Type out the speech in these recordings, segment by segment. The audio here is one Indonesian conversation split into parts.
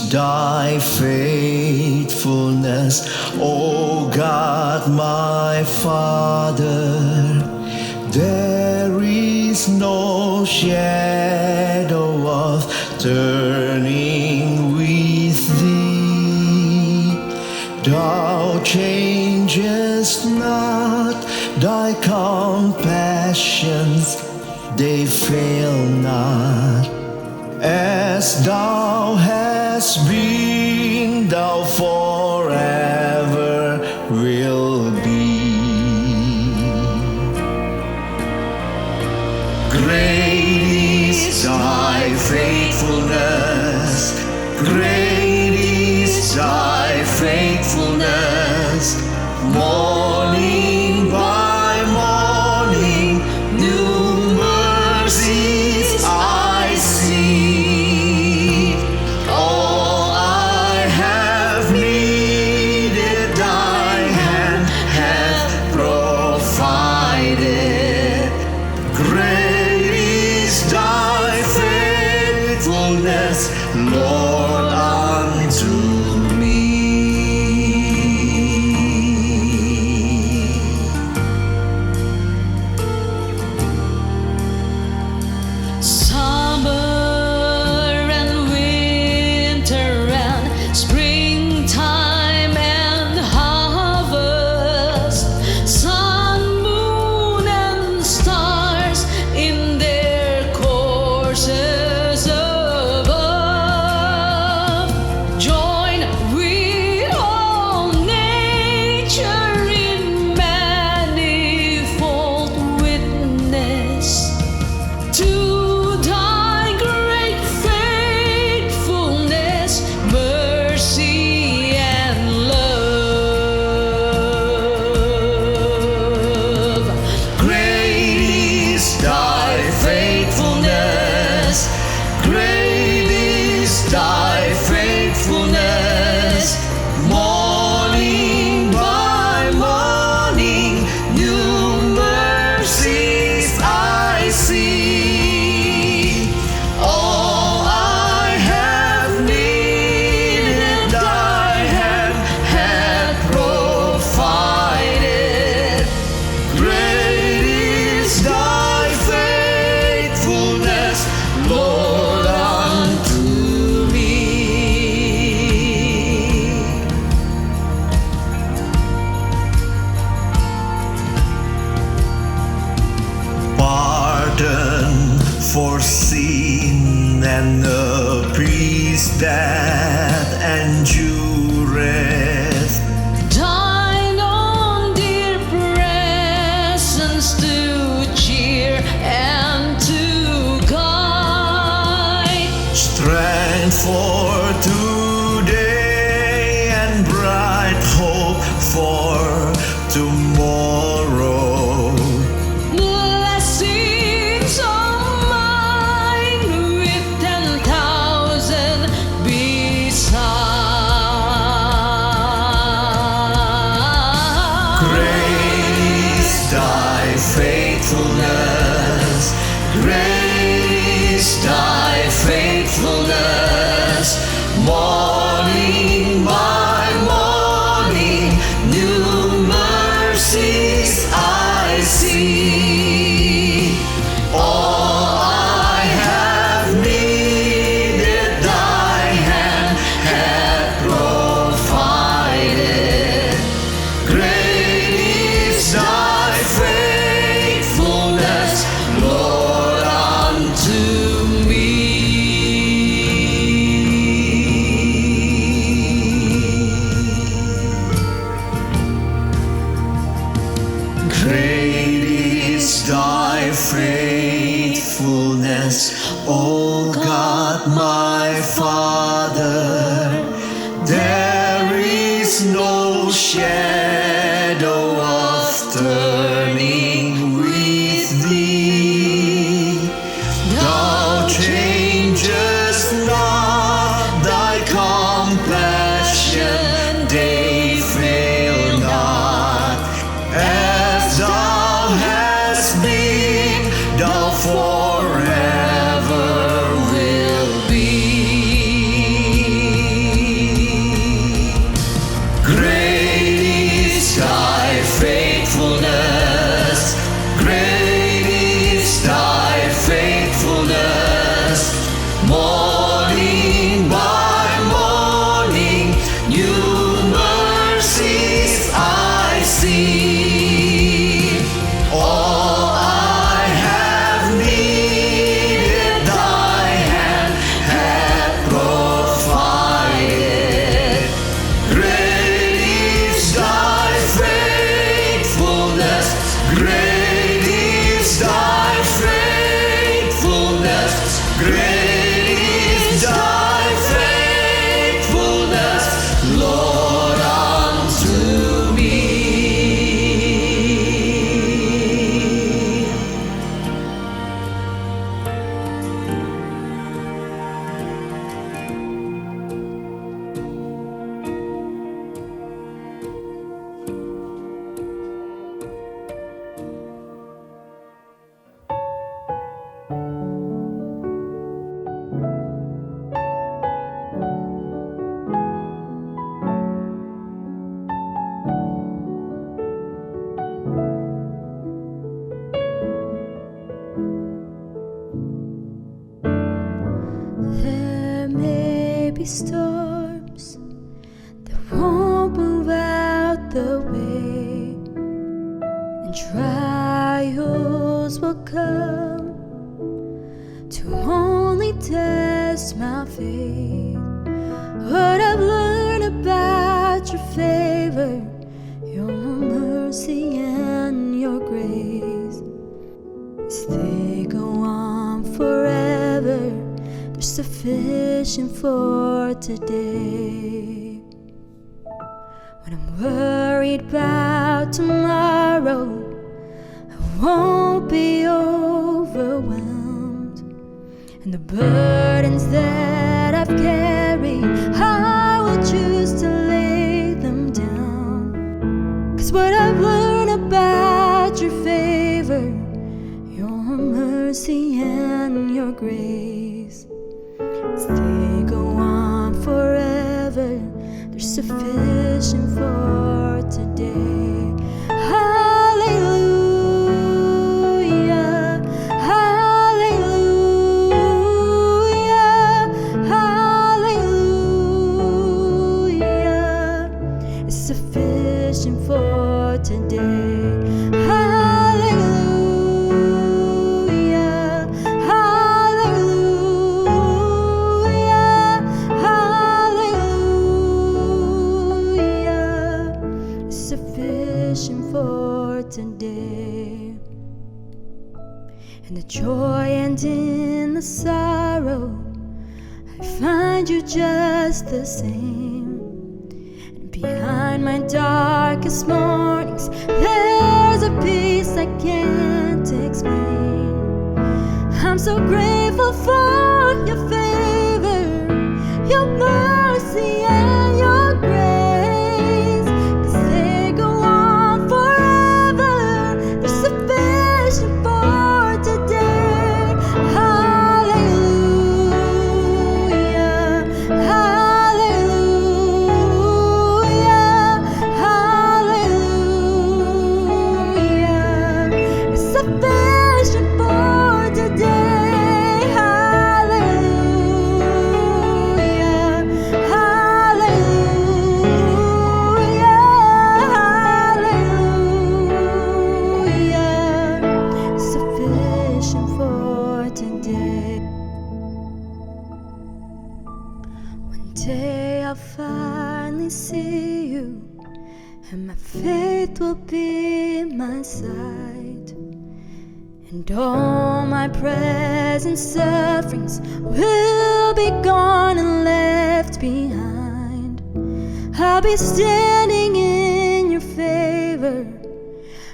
thy faithfulness, O God my Father. There is no shadow of turning with thee. Thou changest not, thy compassions, they fail not. As thou hast been, thou forever will be. Great is thy faithfulness, great is thy faithfulness. Morning by morning, new mercies I see. All I have needed, thy hand hath provided. Great is thy faithfulness, Lord, unto me. Summer and winter and springtime and harvest, sun, moon, and stars in their courses above. Join we all nature in manifold witness to thy great faithfulness, mercy, and love. Great is thy faithfulness, great is thy faithfulness. Morning by morning, new mercies I see. All I have needed, thy hand hath provided. Great is thy faithfulness, Lord, unto me. Pardon for sin and a peace that endureth. Thine own dear presence to cheer and to guide. Strength for today and bright hope for tomorrow. Blessings of mine with 10,000 beside. Great is thy faithfulness, great is thy faithfulness. Morning by morning, new mercies I see. All I have needed, thy hand hath provided. Great is thy faithfulness, Lord, unto me. Great is thy faithfulness, O God my Father. There is no shadow of turning with thee. Thou changest not, thy compassion, they fail not. As thou hast been, thou forever will be. New mercies I see. All I have needed, thy hand hath provided. Great is thy faithfulness. Great is thy faithfulness. Great is thy faithfulness, Lord, unto me. There may be storms that won't move out the way, and trials will come to only test my faith. What I've learned about your favor, your mercy and your grace, is they go on forever. They're sufficient for today. When I'm worried about tomorrow, I won't be overwhelmed. And the burdens that I've carried, I will choose to lay them down. 'Cause what I've learned about your favor, your mercy and your grace, they go on forever. They're sufficient for today. Hallelujah, hallelujah, hallelujah. It's sufficient for today. Sufficient for today. In the joy and in the sorrow, I find you just the same. And behind my darkest mornings, there's a peace I can't explain. I'm so grateful for your favor, your mercy and your grace. One day I'll finally see you, and my faith will be my sight, and all my present sufferings will be gone and left behind. I'll be standing in your favor,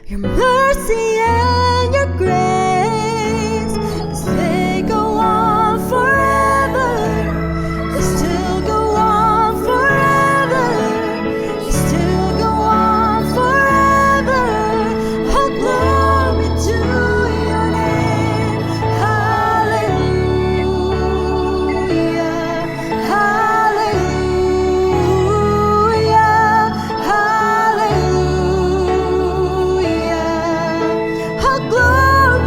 your mercy and your grace, as they go on forever. They still go on forever. They still go on forever. Oh, glory to your name. Hallelujah, hallelujah, hallelujah. Oh, glory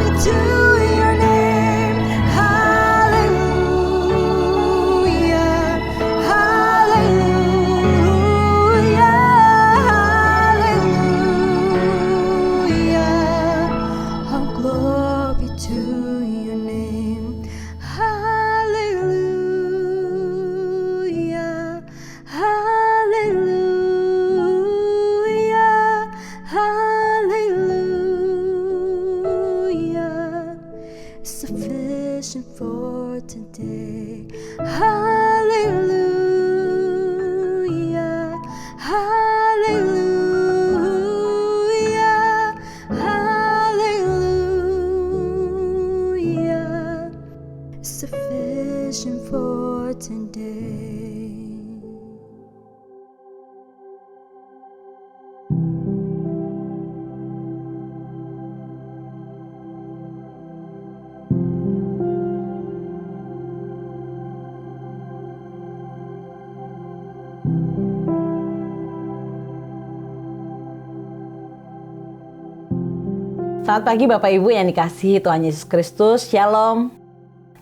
Selamat pagi Bapak Ibu yang dikasihi Tuhan Yesus Kristus. Shalom.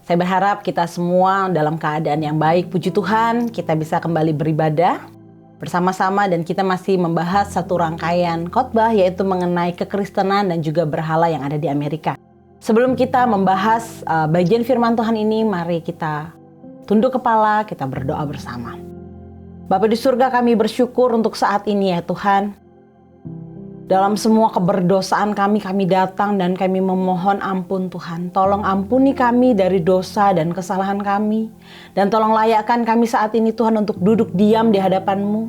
Saya berharap kita semua dalam keadaan yang baik. Puji Tuhan, kita bisa kembali beribadah bersama-sama dan kita masih membahas satu rangkaian khotbah yaitu mengenai kekristenan dan juga berhala yang ada di Amerika. Sebelum kita membahas bagian firman Tuhan ini, mari kita tunduk kepala, kita berdoa bersama. Bapa di surga, kami bersyukur untuk saat ini ya Tuhan. Dalam semua keberdosaan kami datang dan kami memohon ampun Tuhan. Tolong ampuni kami dari dosa dan kesalahan kami. Dan tolong layakkan kami saat ini Tuhan untuk duduk diam di hadapan-Mu.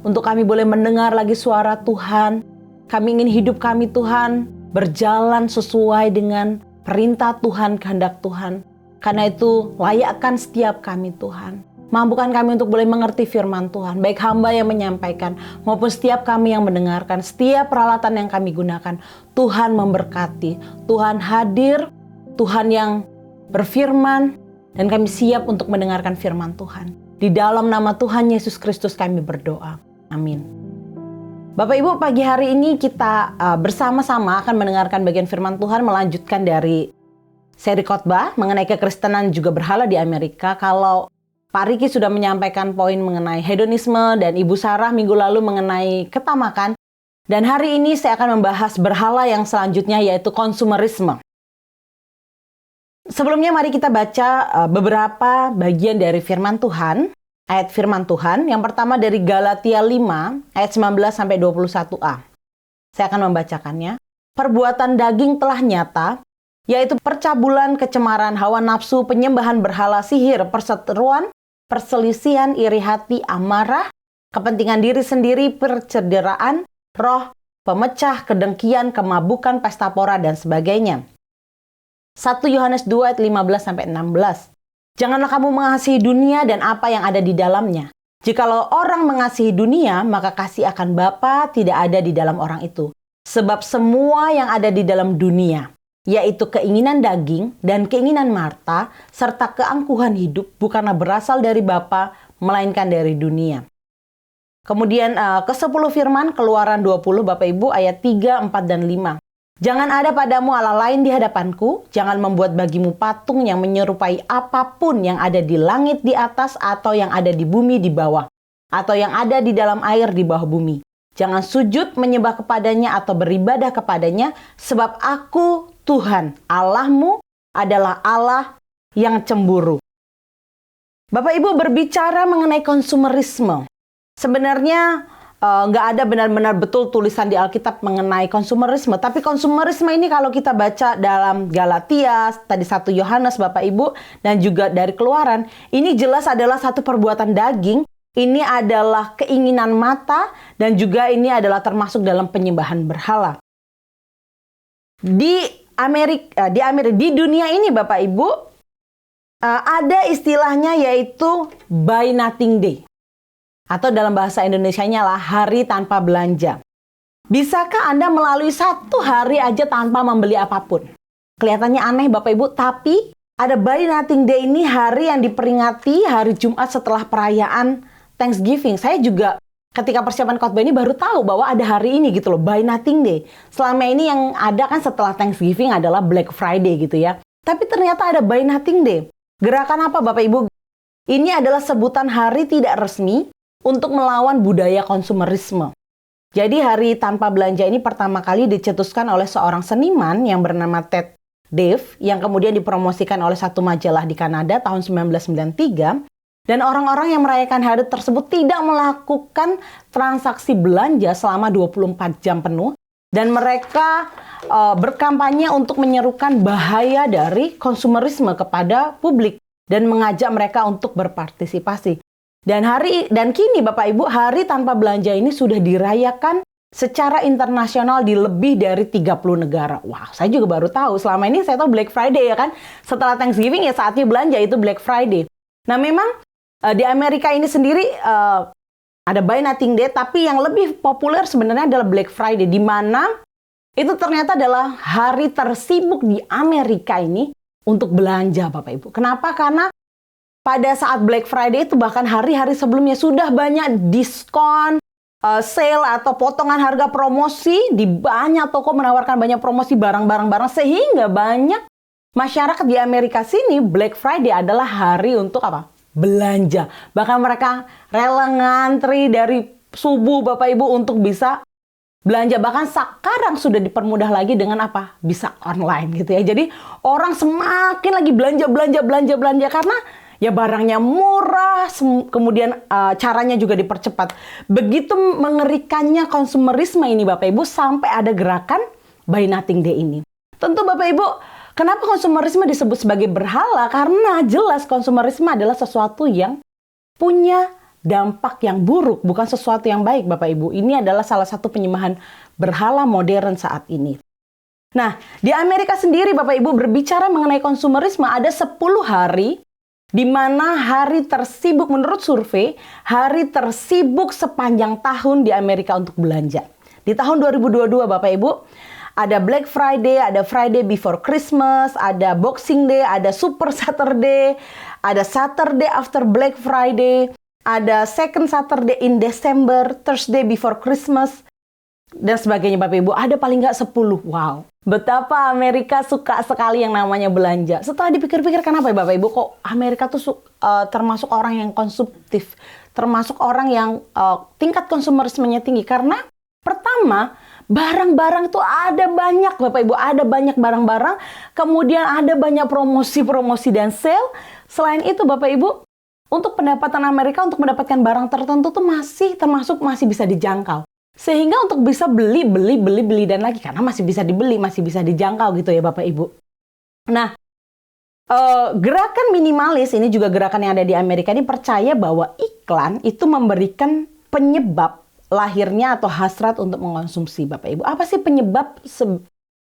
Untuk kami boleh mendengar lagi suara Tuhan. Kami ingin hidup kami Tuhan berjalan sesuai dengan perintah Tuhan, kehendak Tuhan. Karena itu layakkan setiap kami Tuhan. Mampukan kami untuk boleh mengerti firman Tuhan, baik hamba yang menyampaikan maupun setiap kami yang mendengarkan, setiap peralatan yang kami gunakan. Tuhan memberkati, Tuhan hadir, Tuhan yang berfirman, dan kami siap untuk mendengarkan firman Tuhan. Di dalam nama Tuhan Yesus Kristus kami berdoa. Amin. Bapak Ibu, pagi hari ini kita bersama-sama akan mendengarkan bagian firman Tuhan, melanjutkan dari seri khotbah mengenai kekristenan juga berhala di Amerika. Kalau Pak Riki sudah menyampaikan poin mengenai hedonisme dan Ibu Sarah minggu lalu mengenai ketamakan. Dan hari ini saya akan membahas berhala yang selanjutnya yaitu konsumerisme. Sebelumnya mari kita baca beberapa bagian dari firman Tuhan, ayat firman Tuhan. Yang pertama dari Galatia 5 ayat 19 sampai 21a. Saya akan membacakannya. Perbuatan daging telah nyata, yaitu percabulan, kecemaran, hawa nafsu, penyembahan berhala, sihir, perseteruan, perselisihan, iri hati, amarah, kepentingan diri sendiri, percederaan, roh, pemecah, kedengkian, kemabukan, pesta pora, dan sebagainya. 1 Yohanes 2 ayat 15-16. Janganlah kamu mengasihi dunia dan apa yang ada di dalamnya. Jikalau orang mengasihi dunia, maka kasih akan Bapa tidak ada di dalam orang itu. Sebab semua yang ada di dalam dunia, yaitu keinginan daging dan keinginan mata, serta keangkuhan hidup bukanlah berasal dari Bapa, melainkan dari dunia. Kemudian ke-10 firman Keluaran 20 Bapak Ibu ayat 3, 4, dan 5. Jangan ada padamu Allah lain di hadapanku, jangan membuat bagimu patung yang menyerupai apapun yang ada di langit di atas atau yang ada di bumi di bawah, atau yang ada di dalam air di bawah bumi. Jangan sujud menyembah kepadanya atau beribadah kepadanya, sebab aku Tuhan Allahmu adalah Allah yang cemburu. Bapak Ibu berbicara mengenai konsumerisme. Sebenarnya nggak ada benar-benar betul tulisan di Alkitab mengenai konsumerisme. Tapi konsumerisme ini kalau kita baca dalam Galatia, tadi 1 Yohanes Bapak Ibu, dan juga dari Keluaran, ini jelas adalah satu perbuatan daging. Ini adalah keinginan mata dan juga ini adalah termasuk dalam penyembahan berhala. Di dunia ini Bapak Ibu, ada istilahnya yaitu buy nothing day. Atau dalam bahasa Indonesianya lah hari tanpa belanja. Bisakah Anda melalui satu hari aja tanpa membeli apapun? Kelihatannya aneh Bapak Ibu, tapi ada buy nothing day ini hari yang diperingati hari Jumat setelah perayaan Thanksgiving. Saya juga ketika persiapan khotbah ini baru tahu bahwa ada hari ini gitu loh, buy nothing day. Selama ini yang ada kan setelah Thanksgiving adalah Black Friday gitu ya. Tapi ternyata ada buy nothing day. Gerakan apa Bapak Ibu? Ini adalah sebutan hari tidak resmi untuk melawan budaya konsumerisme. Jadi hari tanpa belanja ini pertama kali dicetuskan oleh seorang seniman yang bernama Ted Dave yang kemudian dipromosikan oleh satu majalah di Kanada tahun 1993. Dan orang-orang yang merayakan hari tersebut tidak melakukan transaksi belanja selama 24 jam penuh. Dan mereka berkampanye untuk menyerukan bahaya dari konsumerisme kepada publik. Dan mengajak mereka untuk berpartisipasi. Dan kini Bapak Ibu, hari tanpa belanja ini sudah dirayakan secara internasional di lebih dari 30 negara. Wah, saya juga baru tahu. Selama ini saya tahu Black Friday ya kan. Setelah Thanksgiving ya saatnya belanja itu Black Friday. Nah memang di Amerika ini sendiri ada buy nothing day, tapi yang lebih populer sebenarnya adalah Black Friday, di mana itu ternyata adalah hari tersibuk di Amerika ini untuk belanja Bapak Ibu. Kenapa? Karena pada saat Black Friday itu bahkan hari-hari sebelumnya sudah banyak diskon, sale atau potongan harga promosi, di banyak toko menawarkan banyak promosi barang-barang sehingga banyak masyarakat di Amerika sini Black Friday adalah hari untuk apa? Belanja. Bahkan mereka rela ngantri dari subuh Bapak Ibu untuk bisa belanja. Bahkan sekarang sudah dipermudah lagi dengan apa? Bisa online gitu ya. Jadi orang semakin lagi belanja karena ya barangnya murah, kemudian caranya juga dipercepat. Begitu mengerikannya konsumerisme ini Bapak Ibu sampai ada gerakan Buy Nothing Day ini. Tentu Bapak Ibu, kenapa konsumerisme disebut sebagai berhala? Karena jelas konsumerisme adalah sesuatu yang punya dampak yang buruk, bukan sesuatu yang baik Bapak Ibu. Ini adalah salah satu penyembahan berhala modern saat ini. Nah, di Amerika sendiri Bapak Ibu berbicara mengenai konsumerisme, ada 10 hari di mana hari tersibuk menurut survei, hari tersibuk sepanjang tahun di Amerika untuk belanja. Di tahun 2022 Bapak Ibu, ada Black Friday, ada Friday before Christmas, ada Boxing Day, ada Super Saturday, ada Saturday after Black Friday, ada Second Saturday in December, Thursday before Christmas, dan sebagainya Bapak Ibu. Ada paling nggak 10. Wow. Betapa Amerika suka sekali yang namanya belanja. Setelah dipikir-pikir, kenapa ya Bapak Ibu kok Amerika tuh termasuk orang yang konsumtif, termasuk orang yang tingkat konsumerismenya tinggi. Karena pertama, barang-barang itu ada banyak Bapak Ibu, ada banyak barang-barang, kemudian ada banyak promosi-promosi dan sale. Selain itu Bapak Ibu, untuk pendapatan Amerika untuk mendapatkan barang tertentu tuh masih bisa dijangkau. Sehingga untuk bisa beli dan lagi karena masih bisa dibeli, masih bisa dijangkau gitu ya Bapak Ibu. Nah, gerakan minimalis ini juga gerakan yang ada di Amerika ini percaya bahwa iklan itu memberikan penyebab lahirnya atau hasrat untuk mengkonsumsi Bapak Ibu. Apa sih penyebab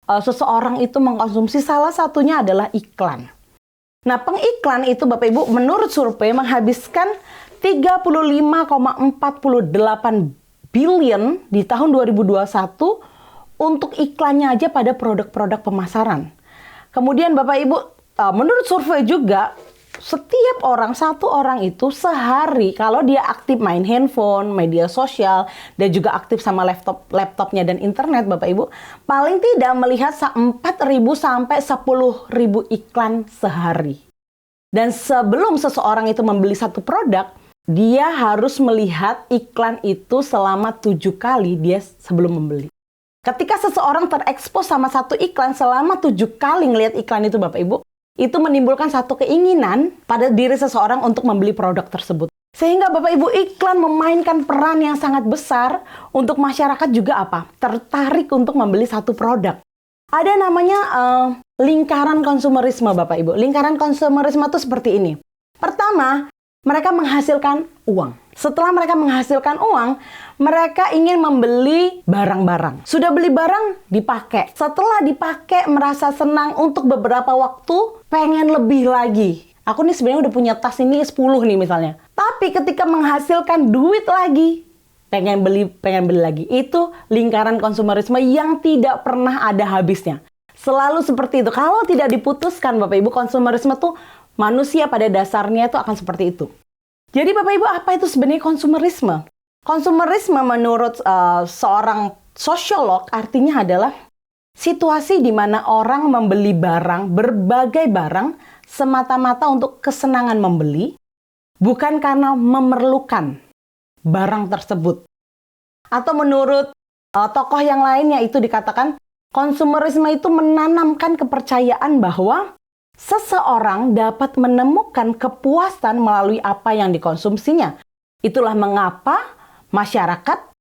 seseorang itu mengkonsumsi? Salah satunya adalah iklan. Nah, pengiklan itu Bapak Ibu menurut survei menghabiskan 35,48 billion di tahun 2021 untuk iklannya aja pada produk-produk pemasaran. Kemudian Bapak Ibu, menurut survei juga satu orang itu sehari kalau dia aktif main handphone, media sosial, dan juga aktif sama laptopnya dan internet Bapak Ibu, paling tidak melihat 4.000 sampai 10.000 iklan sehari. Dan sebelum seseorang itu membeli satu produk, dia harus melihat iklan itu selama 7 kali dia sebelum membeli. Ketika seseorang terekspos sama satu iklan selama 7 kali ngelihat iklan itu Bapak Ibu, itu menimbulkan satu keinginan pada diri seseorang untuk membeli produk tersebut. Sehingga Bapak Ibu, iklan memainkan peran yang sangat besar untuk masyarakat juga apa? Tertarik untuk membeli satu produk. Ada namanya lingkaran konsumerisme Bapak Ibu. Lingkaran konsumerisme itu seperti ini. Pertama, mereka menghasilkan uang. Setelah mereka menghasilkan uang, mereka ingin membeli barang-barang. Sudah beli barang, dipakai. Setelah dipakai, merasa senang untuk beberapa waktu, pengen lebih lagi. Aku nih sebenarnya udah punya tas ini 10 nih misalnya. Tapi ketika menghasilkan duit lagi, pengen beli lagi. Itu lingkaran konsumerisme yang tidak pernah ada habisnya. Selalu seperti itu. Kalau tidak diputuskan Bapak Ibu, konsumerisme tuh manusia pada dasarnya itu akan seperti itu. Jadi Bapak Ibu, apa itu sebenarnya konsumerisme? Konsumerisme menurut seorang sosiolog artinya adalah situasi di mana orang membeli barang, berbagai barang, semata-mata untuk kesenangan membeli, bukan karena memerlukan barang tersebut. Atau menurut tokoh yang lainnya itu dikatakan, konsumerisme itu menanamkan kepercayaan bahwa seseorang dapat menemukan kepuasan melalui apa yang dikonsumsinya. Itulah mengapa masyarakat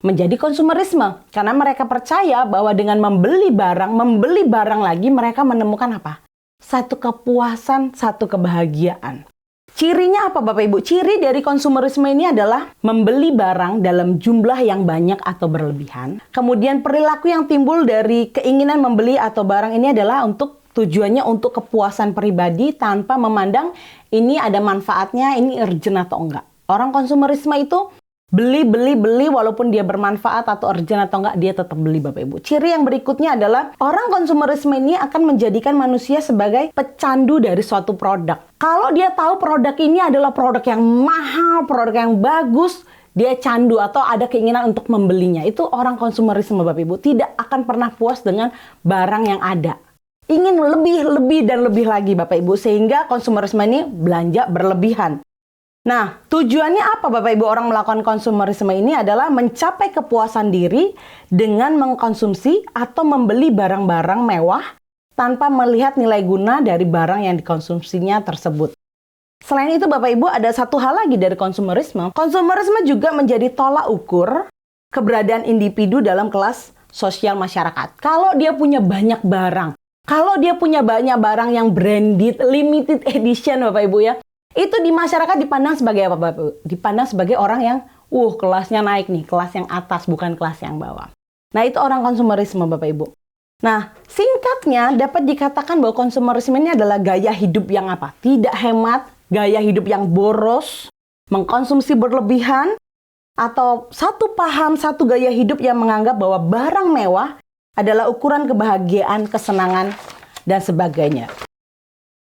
menjadi konsumerisme. Karena mereka percaya bahwa dengan membeli barang lagi, mereka menemukan apa? Satu kepuasan, satu kebahagiaan. Cirinya apa Bapak Ibu? Ciri dari konsumerisme ini adalah membeli barang dalam jumlah yang banyak atau berlebihan. Kemudian perilaku yang timbul dari keinginan membeli atau barang ini adalah tujuannya untuk kepuasan pribadi tanpa memandang ini ada manfaatnya, ini urgent atau enggak. Orang konsumerisme itu beli walaupun dia bermanfaat atau urgent atau enggak, dia tetap beli Bapak Ibu. Ciri yang berikutnya adalah orang konsumerisme ini akan menjadikan manusia sebagai pecandu dari suatu produk. Kalau dia tahu produk ini adalah produk yang mahal, produk yang bagus, dia candu atau ada keinginan untuk membelinya. Itu orang konsumerisme Bapak Ibu. Tidak akan pernah puas dengan barang yang ada. Ingin lebih dan lebih lagi Bapak Ibu. Sehingga konsumerisme ini belanja berlebihan. Nah, tujuannya apa Bapak Ibu orang melakukan konsumerisme ini adalah mencapai kepuasan diri dengan mengkonsumsi atau membeli barang-barang mewah tanpa melihat nilai guna dari barang yang dikonsumsinya tersebut. Selain itu Bapak Ibu ada satu hal lagi dari konsumerisme. Konsumerisme juga menjadi tolak ukur keberadaan individu dalam kelas sosial masyarakat. Kalau dia punya banyak barang, kalau dia punya banyak barang yang branded, limited edition Bapak Ibu ya, itu di masyarakat dipandang sebagai apa Bapak Ibu? Dipandang sebagai orang yang kelasnya naik nih, kelas yang atas bukan kelas yang bawah. Nah itu orang konsumerisme Bapak Ibu. Nah singkatnya dapat dikatakan bahwa konsumerisme ini adalah gaya hidup yang apa? Tidak hemat, gaya hidup yang boros, mengkonsumsi berlebihan, atau satu paham, satu gaya hidup yang menganggap bahwa barang mewah adalah ukuran kebahagiaan, kesenangan, dan sebagainya.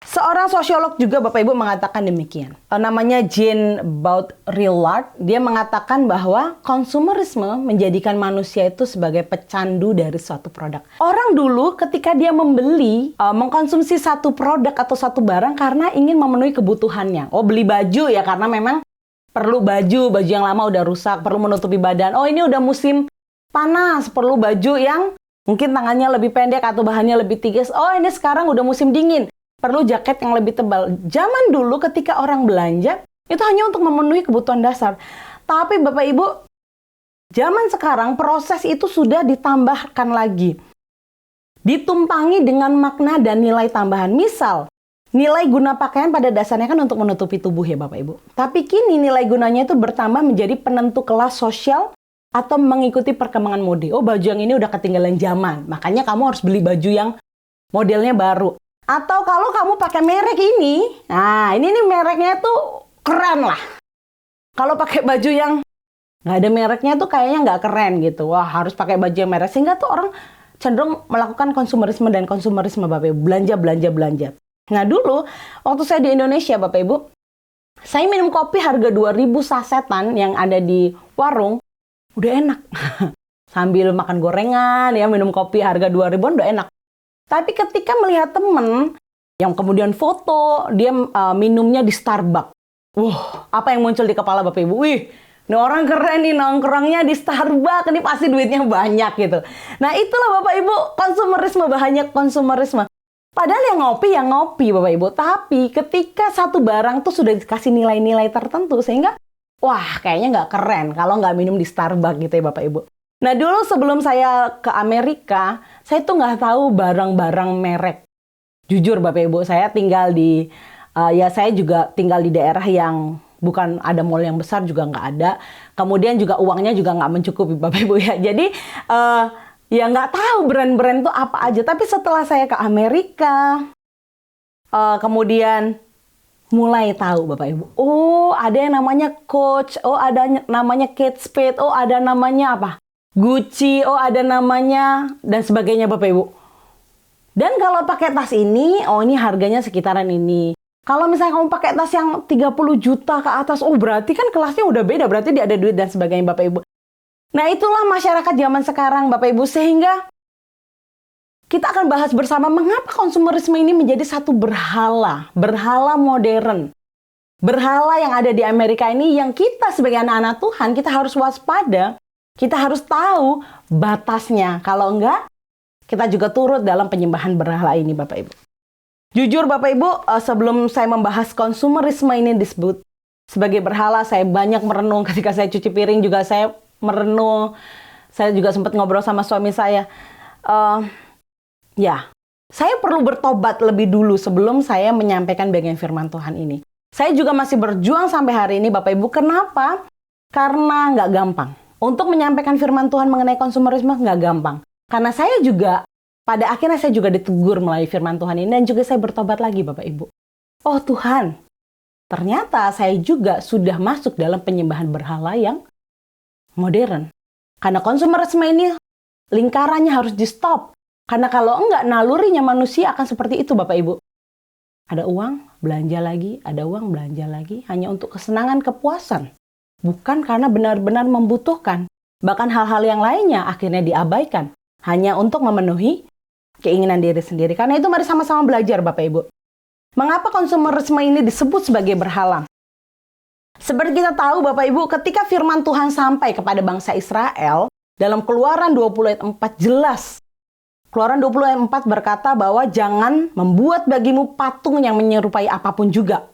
Seorang sosiolog juga Bapak Ibu mengatakan demikian. Namanya Jean Baudrillard, dia mengatakan bahwa konsumerisme menjadikan manusia itu sebagai pecandu dari suatu produk. Orang dulu ketika dia membeli, mengkonsumsi satu produk atau satu barang karena ingin memenuhi kebutuhannya. Beli baju ya karena memang perlu baju yang lama udah rusak, perlu menutupi badan. Ini udah musim panas, perlu baju yang mungkin tangannya lebih pendek atau bahannya lebih tipis. Ini sekarang udah musim dingin, perlu jaket yang lebih tebal. Zaman dulu ketika orang belanja, itu hanya untuk memenuhi kebutuhan dasar. Tapi Bapak Ibu, zaman sekarang proses itu sudah ditambahkan lagi. Ditumpangi dengan makna dan nilai tambahan. Misal, nilai guna pakaian pada dasarnya kan untuk menutupi tubuh ya Bapak Ibu. Tapi kini nilai gunanya itu bertambah menjadi penentu kelas sosial atau mengikuti perkembangan mode. Baju yang ini udah ketinggalan zaman. Makanya kamu harus beli baju yang modelnya baru. Atau kalau kamu pakai merek ini, nah ini nih mereknya tuh keren lah. Kalau pakai baju yang nggak ada mereknya tuh kayaknya nggak keren gitu. Wah harus pakai baju yang merek. Sehingga tuh orang cenderung melakukan konsumerisme dan konsumerisme Bapak Ibu. Belanja. Nah dulu waktu saya di Indonesia Bapak Ibu, saya minum kopi harga 2.000 sasetan yang ada di warung, udah enak. Sambil makan gorengan ya minum kopi harga 2.000-an udah enak. Tapi ketika melihat temen yang kemudian foto, dia minumnya di Starbucks. Apa yang muncul di kepala Bapak Ibu? Ini orang keren nih nongkrongnya di Starbucks, ini pasti duitnya banyak gitu. Nah itulah Bapak Ibu konsumerisme, bahaya konsumerisme. Padahal yang ngopi Bapak Ibu. Tapi ketika satu barang tuh sudah dikasih nilai-nilai tertentu sehingga kayaknya nggak keren kalau nggak minum di Starbucks gitu ya Bapak Ibu. Nah dulu sebelum saya ke Amerika, saya tuh nggak tahu barang-barang merek. Jujur Bapak Ibu, saya tinggal di, saya juga tinggal di daerah yang bukan ada mall yang besar juga nggak ada. Kemudian juga uangnya juga nggak mencukupi Bapak Ibu ya. Jadi ya nggak tahu brand-brand itu apa aja. Tapi setelah saya ke Amerika, kemudian mulai tahu Bapak Ibu. Ada yang namanya Coach, ada namanya Kate Spade, ada namanya apa? Gucci, ada namanya dan sebagainya Bapak Ibu. Dan kalau pakai tas ini, ini harganya sekitaran ini. Kalau misalnya kamu pakai tas yang 30 juta ke atas, berarti kan kelasnya udah beda, berarti dia ada duit dan sebagainya Bapak Ibu. Nah itulah masyarakat zaman sekarang Bapak Ibu, sehingga kita akan bahas bersama mengapa konsumerisme ini menjadi satu berhala modern. Berhala yang ada di Amerika ini yang kita sebagai anak-anak Tuhan, kita harus waspada. Kita harus tahu batasnya. Kalau enggak, kita juga turut dalam penyembahan berhala ini Bapak Ibu. Jujur Bapak Ibu, sebelum saya membahas konsumerisme ini disebut sebagai berhala, saya banyak merenung. Ketika saya cuci piring juga saya merenung. Saya juga sempat ngobrol sama suami saya. Saya perlu bertobat lebih dulu sebelum saya menyampaikan bagian firman Tuhan ini. Saya juga masih berjuang sampai hari ini Bapak Ibu. Kenapa? Karena nggak gampang. Untuk menyampaikan firman Tuhan mengenai konsumerisme nggak gampang. Karena saya juga, pada akhirnya saya juga ditegur melalui firman Tuhan ini. Dan juga saya bertobat lagi Bapak Ibu. Tuhan, ternyata saya juga sudah masuk dalam penyembahan berhala yang modern. Karena konsumerisme ini lingkarannya harus di stop. Karena kalau enggak, nalurinya manusia akan seperti itu Bapak Ibu. Ada uang, belanja lagi. Ada uang, belanja lagi. Hanya untuk kesenangan, kepuasan. bukan karena benar-benar membutuhkan. Bahkan hal-hal yang lainnya akhirnya diabaikan hanya untuk memenuhi keinginan diri sendiri. Karena itu mari sama-sama belajar Bapak Ibu. Mengapa konsumerisme ini disebut sebagai berhala? Seperti kita tahu Bapak Ibu, ketika firman Tuhan sampai kepada bangsa Israel, dalam Keluaran 20 ayat 4 jelas. Keluaran 20 ayat 4 berkata bahwa jangan membuat bagimu patung yang menyerupai apapun juga.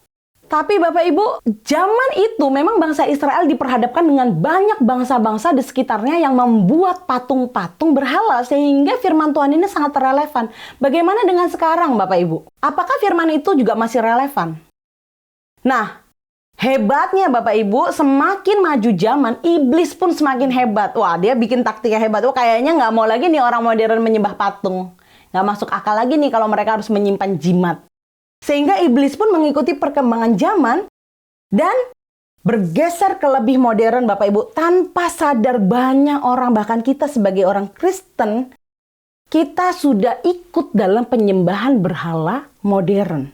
Tapi Bapak Ibu, zaman itu memang bangsa Israel diperhadapkan dengan banyak bangsa-bangsa di sekitarnya yang membuat patung-patung berhala, sehingga firman Tuhan ini sangat relevan. Bagaimana dengan sekarang Bapak Ibu? Apakah firman itu juga masih relevan? Nah, hebatnya Bapak Ibu, semakin maju zaman, iblis pun semakin hebat. Wah, dia bikin taktiknya hebat. Wah, kayaknya nggak mau lagi nih orang modern menyembah patung. Nggak masuk akal lagi nih kalau mereka harus menyimpan jimat. Sehingga iblis pun mengikuti perkembangan zaman dan bergeser ke lebih modern Bapak Ibu. Tanpa sadar banyak orang, bahkan kita sebagai orang Kristen, kita sudah ikut dalam penyembahan berhala modern.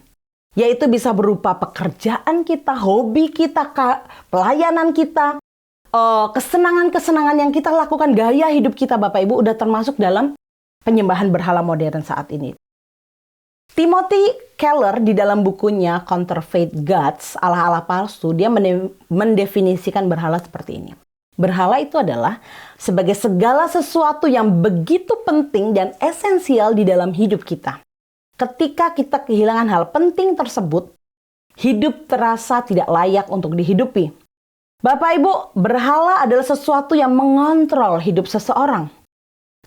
Yaitu bisa berupa pekerjaan kita, hobi kita, pelayanan kita, kesenangan-kesenangan yang kita lakukan, gaya hidup kita Bapak Ibu udah termasuk dalam penyembahan berhala modern saat ini. Timothy Keller di dalam bukunya Counterfeit Gods, Allah-Allah palsu, dia mendefinisikan berhala seperti ini. Berhala itu adalah sebagai segala sesuatu yang begitu penting dan esensial di dalam hidup kita. Ketika kita kehilangan hal penting tersebut, hidup terasa tidak layak untuk dihidupi. Bapak Ibu, berhala adalah sesuatu yang mengontrol hidup seseorang.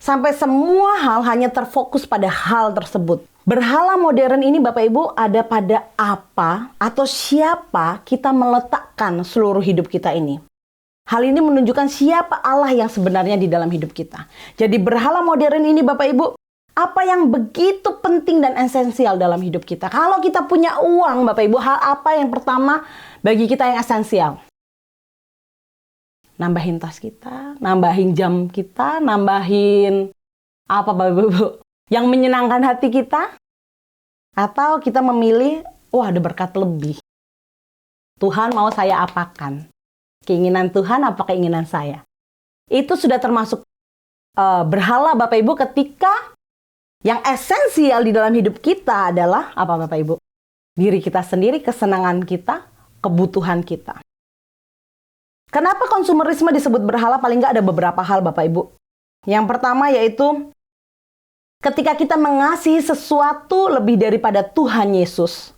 Sampai semua hal hanya terfokus pada hal tersebut. Berhala modern ini Bapak Ibu ada pada apa atau siapa kita meletakkan seluruh hidup kita ini. Hal ini menunjukkan siapa Allah yang sebenarnya di dalam hidup kita. Jadi berhala modern ini Bapak Ibu, apa yang begitu penting dan esensial dalam hidup kita. Kalau kita punya uang Bapak Ibu, hal apa yang pertama bagi kita yang esensial? Nambahin tas kita, nambahin jam kita, nambahin apa Bapak Ibu? Yang menyenangkan hati kita? Atau kita memilih, wah ada berkat lebih. Tuhan mau saya apakan? Keinginan Tuhan apa keinginan saya? Itu sudah termasuk berhala Bapak Ibu ketika yang esensial di dalam hidup kita adalah apa Bapak Ibu? Diri kita sendiri, kesenangan kita, kebutuhan kita. Kenapa konsumerisme disebut berhala? Paling nggak ada beberapa hal Bapak Ibu. Yang pertama yaitu ketika kita mengasihi sesuatu lebih daripada Tuhan Yesus,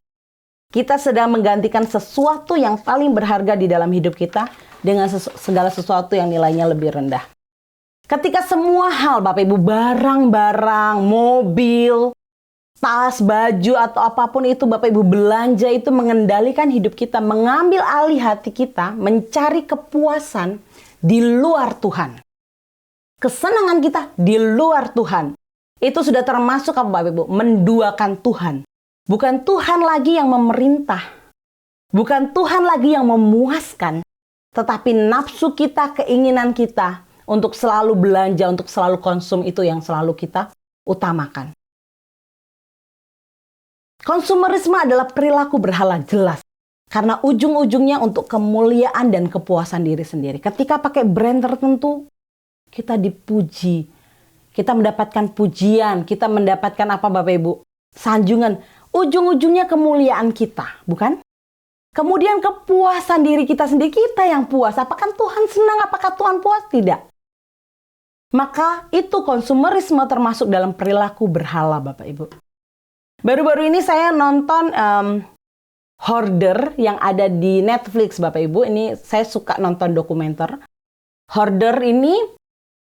kita sedang menggantikan sesuatu yang paling berharga di dalam hidup kita dengan segala sesuatu yang nilainya lebih rendah. Ketika semua hal Bapak Ibu, barang-barang, mobil, tas, baju, atau apapun itu Bapak Ibu belanja itu mengendalikan hidup kita, mengambil alih hati kita, mencari kepuasan di luar Tuhan. Kesenangan kita di luar Tuhan. Itu sudah termasuk apa Bapak Ibu? Menduakan Tuhan. Bukan Tuhan lagi yang memerintah. Bukan Tuhan lagi yang memuaskan. Tetapi nafsu kita, keinginan kita untuk selalu belanja, untuk selalu konsum itu yang selalu kita utamakan. Konsumerisme adalah perilaku berhala jelas. Karena ujung-ujungnya untuk kemuliaan dan kepuasan diri sendiri. Ketika pakai brand tertentu, kita dipuji. Kita mendapatkan pujian, kita mendapatkan apa Bapak Ibu? Sanjungan. Ujung-ujungnya kemuliaan kita, bukan? Kemudian kepuasan diri kita sendiri, kita yang puas. Apakah Tuhan senang? Apakah Tuhan puas? Tidak. Maka itu konsumerisme termasuk dalam perilaku berhala Bapak Ibu. Baru-baru ini saya nonton Hoarder yang ada di Netflix Bapak Ibu. Ini saya suka nonton dokumenter. Hoarder ini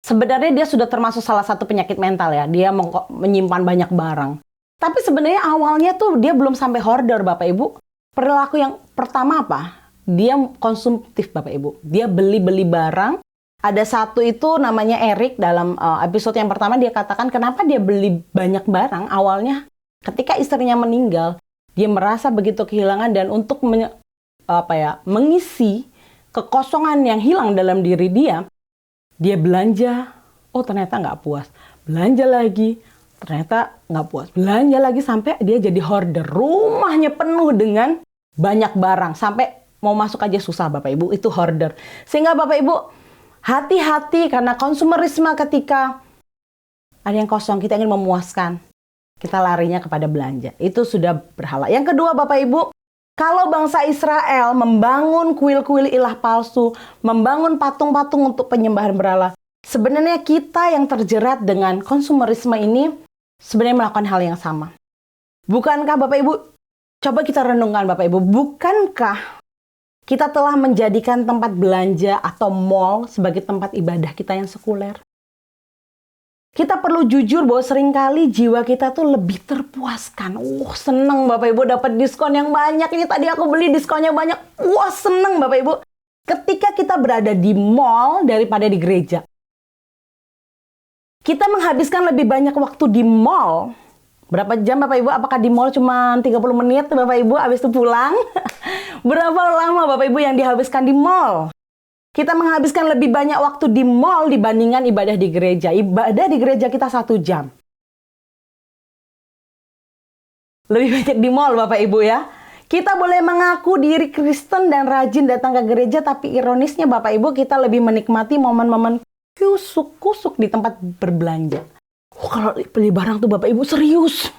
sebenarnya dia sudah termasuk salah satu penyakit mental ya. Dia menyimpan banyak barang. Tapi sebenarnya awalnya tuh dia belum sampai hoarder Bapak Ibu. Perilaku yang pertama apa? Dia konsumtif Bapak Ibu. Dia beli-beli barang. Ada satu itu namanya Eric dalam episode yang pertama dia katakan kenapa dia beli banyak barang. Awalnya ketika istrinya meninggal, dia merasa begitu kehilangan dan untuk mengisi kekosongan yang hilang dalam diri dia belanja. Oh ternyata nggak puas. Belanja lagi. Ternyata nggak puas. Belanja lagi sampai dia jadi hoarder. Rumahnya penuh dengan banyak barang. Sampai Mau masuk aja susah Bapak Ibu, itu hoarder. Sehingga Bapak Ibu hati-hati karena konsumerisme ketika ada yang kosong, kita ingin memuaskan. Kita larinya kepada belanja. Itu sudah berhala. Yang kedua Bapak Ibu, kalau bangsa Israel membangun kuil-kuil ilah palsu, membangun patung-patung untuk penyembahan berhala, sebenarnya kita yang terjerat dengan konsumerisme ini sebenarnya melakukan hal yang sama. Bukankah Bapak Ibu, coba kita renungkan Bapak Ibu, bukankah kita telah menjadikan tempat belanja atau mall sebagai tempat ibadah kita yang sekuler? Kita perlu jujur bahwa seringkali jiwa kita tuh lebih terpuaskan. Seneng Bapak Ibu dapat diskon yang banyak. Ini tadi aku beli diskonnya banyak. Seneng Bapak Ibu. Ketika kita berada di mall daripada di gereja. Kita menghabiskan lebih banyak waktu di mall. Berapa jam Bapak Ibu? Apakah di mall cuma 30 menit Bapak Ibu habis itu pulang? Berapa lama Bapak Ibu yang dihabiskan di mall? Kita menghabiskan lebih banyak waktu di mall dibandingkan ibadah di gereja. Ibadah di gereja kita 1 jam. Lebih banyak di mall Bapak Ibu ya. Kita boleh mengaku diri Kristen dan rajin datang ke gereja, tapi ironisnya Bapak Ibu kita lebih menikmati momen-momen kusuk-kusuk di tempat berbelanja. Kalau beli barang tuh Bapak Ibu serius.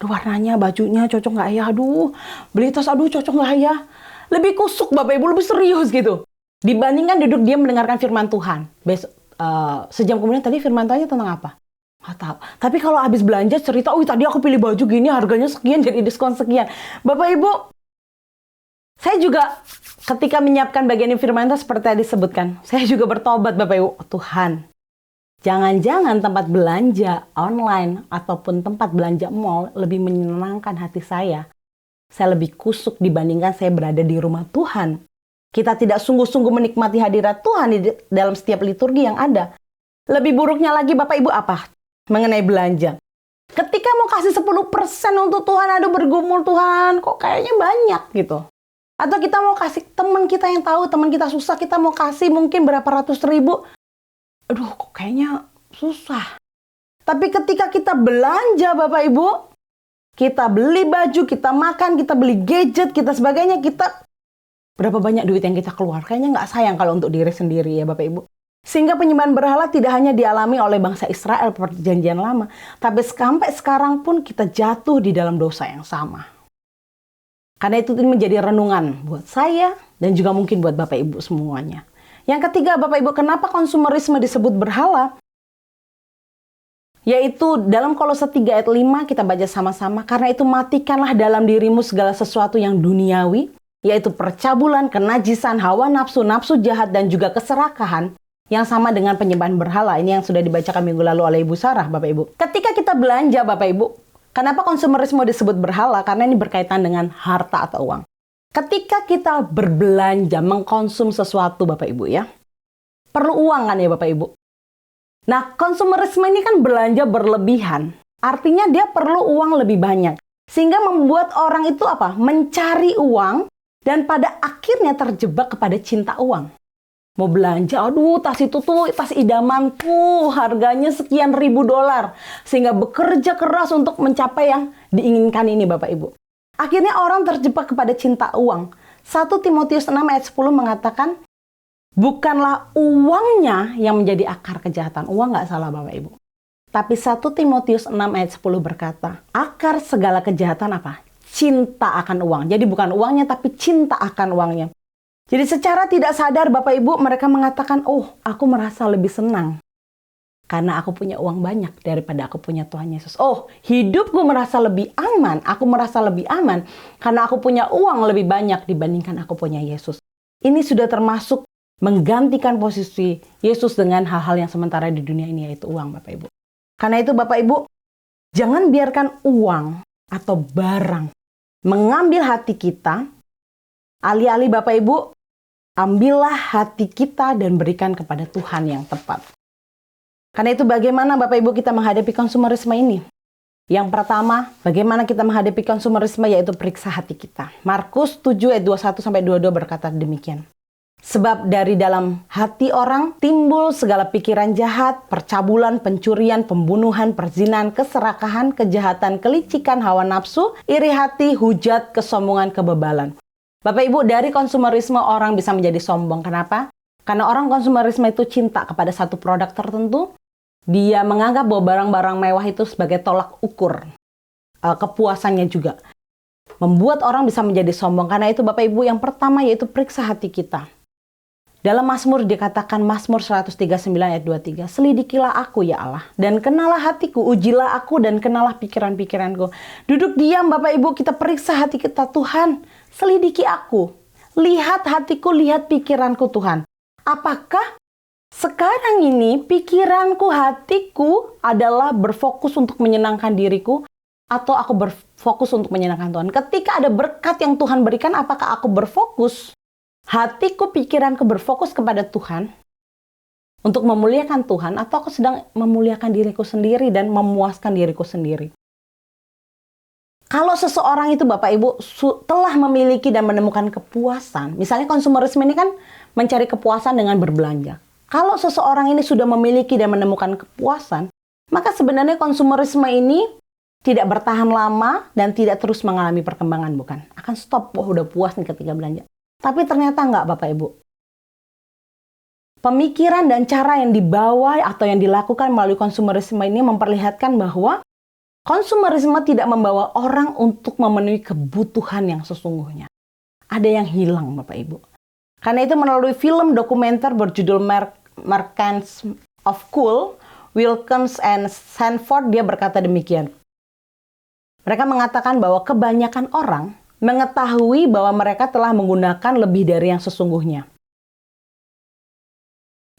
Aduh, warnanya, bajunya cocok nggak ya? Aduh, beli tas, aduh cocok nggak ya? Lebih kusuk Bapak Ibu, lebih serius gitu. Dibandingkan duduk diam mendengarkan firman Tuhan. Sejam kemudian tadi firman Tuhannya tentang apa? Nggak tahu. Tapi kalau habis belanja cerita, tadi aku pilih baju gini, harganya sekian, jadi diskon sekian. Bapak Ibu, saya juga ketika menyiapkan bagian firman Tuhan seperti yang disebutkan, saya juga bertobat Bapak Ibu. Tuhan, jangan-jangan tempat belanja online ataupun tempat belanja mall lebih menyenangkan hati saya. Saya lebih kusuk dibandingkan saya berada di rumah Tuhan. Kita tidak sungguh-sungguh menikmati hadirat Tuhan di dalam setiap liturgi yang ada. Lebih buruknya lagi Bapak Ibu apa? Mengenai belanja. Ketika mau kasih 10% untuk Tuhan, aduh bergumul Tuhan, kok kayaknya banyak gitu. Atau kita mau kasih teman kita yang tahu, teman kita susah, kita mau kasih mungkin berapa ratus ribu. Aduh, kok kayaknya susah. Tapi ketika kita belanja Bapak Ibu, kita beli baju, kita makan, kita beli gadget, kita sebagainya, kita berapa banyak duit yang kita keluar. Kayaknya nggak sayang kalau untuk diri sendiri ya Bapak Ibu. Sehingga penyembahan berhala tidak hanya dialami oleh bangsa Israel perjanjian lama, tapi sampai sekarang pun kita jatuh di dalam dosa yang sama. Karena itu menjadi renungan buat saya dan juga mungkin buat Bapak Ibu semuanya. Yang ketiga Bapak Ibu, kenapa konsumerisme disebut berhala? Yaitu dalam Kolose 3 ayat 5 kita baca sama-sama. Karena itu matikanlah dalam dirimu segala sesuatu yang duniawi, yaitu percabulan, kenajisan, hawa nafsu, nafsu jahat, dan juga keserakahan yang sama dengan penyembahan berhala. Ini yang sudah dibacakan minggu lalu oleh Ibu Sarah, Bapak Ibu. Ketika kita belanja, Bapak Ibu, kenapa konsumerisme disebut berhala? Karena ini berkaitan dengan harta atau uang. Ketika kita berbelanja, mengkonsum sesuatu, Bapak Ibu ya, perlu uang kan ya Bapak Ibu? Nah, konsumerisme ini kan belanja berlebihan. Artinya dia perlu uang lebih banyak. Sehingga membuat orang itu apa? Mencari uang dan pada akhirnya terjebak kepada cinta uang. Mau belanja, aduh tas itu tuh tas idamanku, harganya sekian ribu dolar. Sehingga bekerja keras untuk mencapai yang diinginkan ini Bapak Ibu. Akhirnya orang terjebak kepada cinta uang. 1 Timotius 6 ayat 10 mengatakan, bukanlah uangnya yang menjadi akar kejahatan. Uang nggak salah Bapak Ibu. Tapi 1 Timotius 6 ayat 10 berkata, akar segala kejahatan apa? Cinta akan uang. Jadi bukan uangnya tapi cinta akan uangnya. Jadi secara tidak sadar Bapak Ibu mereka mengatakan, aku merasa lebih senang. Karena aku punya uang banyak daripada aku punya Tuhan Yesus. Hidupku merasa lebih aman. Aku merasa lebih aman karena aku punya uang lebih banyak dibandingkan aku punya Yesus. Ini sudah termasuk menggantikan posisi Yesus dengan hal-hal yang sementara di dunia ini, yaitu uang Bapak Ibu. Karena itu Bapak Ibu, jangan biarkan uang atau barang mengambil hati kita. Alih-alih Bapak Ibu, ambillah hati kita dan berikan kepada Tuhan yang tepat. Karena itu bagaimana Bapak Ibu kita menghadapi konsumerisme ini? Yang pertama, bagaimana kita menghadapi konsumerisme yaitu periksa hati kita. Markus 7 ayat 21-22 berkata demikian. Sebab dari dalam hati orang timbul segala pikiran jahat, percabulan, pencurian, pembunuhan, perzinahan, keserakahan, kejahatan, kelicikan, hawa nafsu, iri hati, hujat, kesombongan, kebebalan. Bapak Ibu, dari konsumerisme orang bisa menjadi sombong. Kenapa? Karena orang konsumerisme itu cinta kepada satu produk tertentu. Dia menganggap bahwa barang-barang mewah itu sebagai tolak ukur kepuasannya juga. Membuat orang bisa menjadi sombong. Karena itu Bapak Ibu, yang pertama yaitu periksa hati kita. Dalam Mazmur dikatakan, Mazmur 139 ayat 23, selidikilah aku ya Allah, dan kenalah hatiku, ujilah aku dan kenalah pikiran-pikiranku. Duduk diam Bapak Ibu, kita periksa hati kita. Tuhan, selidiki aku. Lihat hatiku, lihat pikiranku Tuhan. Apakah sekarang ini pikiranku, hatiku adalah berfokus untuk menyenangkan diriku, atau aku berfokus untuk menyenangkan Tuhan? Ketika ada berkat yang Tuhan berikan, apakah aku berfokus, hatiku, pikiranku berfokus kepada Tuhan untuk memuliakan Tuhan, atau aku sedang memuliakan diriku sendiri dan memuaskan diriku sendiri? Kalau seseorang itu Bapak Ibu telah memiliki dan menemukan kepuasan, misalnya konsumerisme ini kan mencari kepuasan dengan berbelanja. Kalau seseorang ini sudah memiliki dan menemukan kepuasan, maka sebenarnya konsumerisme ini tidak bertahan lama dan tidak terus mengalami perkembangan, bukan? Akan stop, wah udah puas nih ketika belanja. Tapi ternyata enggak Bapak Ibu. Pemikiran dan cara yang dibawa atau yang dilakukan melalui konsumerisme ini memperlihatkan bahwa konsumerisme tidak membawa orang untuk memenuhi kebutuhan yang sesungguhnya. Ada yang hilang Bapak Ibu. Karena itu melalui film dokumenter berjudul Merchants of Cool, Wilkins and Sanford, dia berkata demikian. Mereka mengatakan bahwa kebanyakan orang mengetahui bahwa mereka telah menggunakan lebih dari yang sesungguhnya.